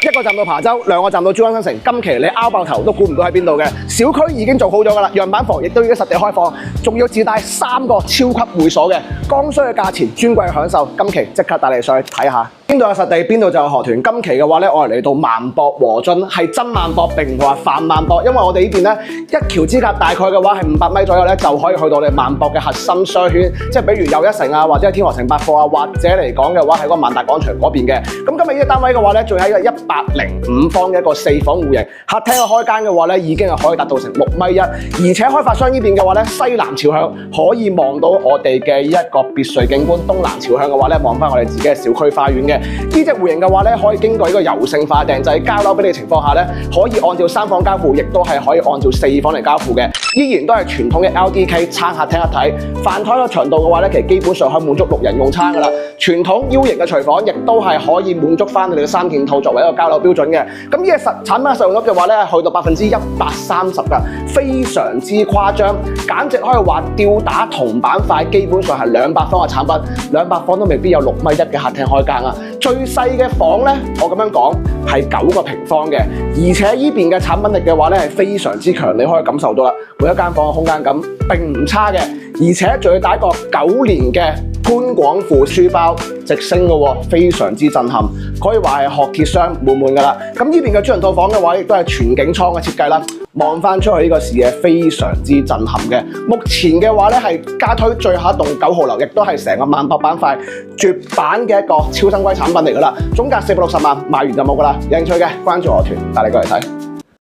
1個站到琶洲，2個站到珠江新城。今期你拗爆頭都估唔到喺邊度嘅。小區已經做好咗㗎啦，樣板房亦都已經實地開放，仲要自帶3個超級會所嘅，剛需嘅價錢，尊貴嘅享受。今期即刻帶你上去睇下。邊度有實地，邊度就有河豚。今期嘅話咧，我係嚟到萬博和津，係真萬博，並唔係話泛萬博。因為我哋呢邊咧，一橋之隔，大概嘅話係500米左右咧，就可以去到我哋萬博嘅核心商圈，即係比如又一城啊，或者係天河城百貨啊，或者嚟講嘅話喺個萬達廣場嗰邊嘅。咁今日呢個單位嘅話咧，仲係一個105方嘅一個4房戶型，客廳嘅開間嘅話咧，已經係可以達到成6.1米，而且開發商呢邊嘅話咧，西南朝向，可以望到我哋嘅一個別墅景觀；東南朝向嘅話咧，望翻我哋自己嘅小區花園嘅。呢隻戶型嘅話咧，可以經過呢個柔性化訂製交樓俾你嘅情況下咧，可以按照3房交付，亦都係可以按照4房嚟交付嘅，依然都係傳統嘅 LDK 餐客廳一體。飯台嘅長度嘅話咧，其實基本上可以滿足6人用餐噶啦。傳統 U 型嘅廚房亦都係可以滿足翻你哋嘅3件套作為一個交樓標準嘅。咁呢個產品嘅使用率嘅話咧，去到130%㗎，非常之誇張，簡直可以話吊打銅板塊，基本上係200方嘅產品，200方都未必有6.1米嘅客廳開間啊！最細嘅房咧，我咁樣講係9個平方嘅，而且呢邊嘅產品力嘅話咧係非常之強，你可以感受到啦，每一間房嘅空間感並唔差嘅，而且仲要帶一個9年嘅潘廣富書包直升嘅喎，非常之震撼，可以話係學鐵箱滿滿㗎啦。咁呢邊嘅專人套房嘅話，亦都係全景窗嘅設計啦。望翻出去呢個視野非常之震撼嘅。目前嘅話咧係加推最後一棟9號樓，亦都係成個萬博板塊絕版嘅一個超珍貴產品嚟㗎啦。總價460萬，賣完就冇㗎啦。有興趣嘅關注我團，帶你過嚟睇。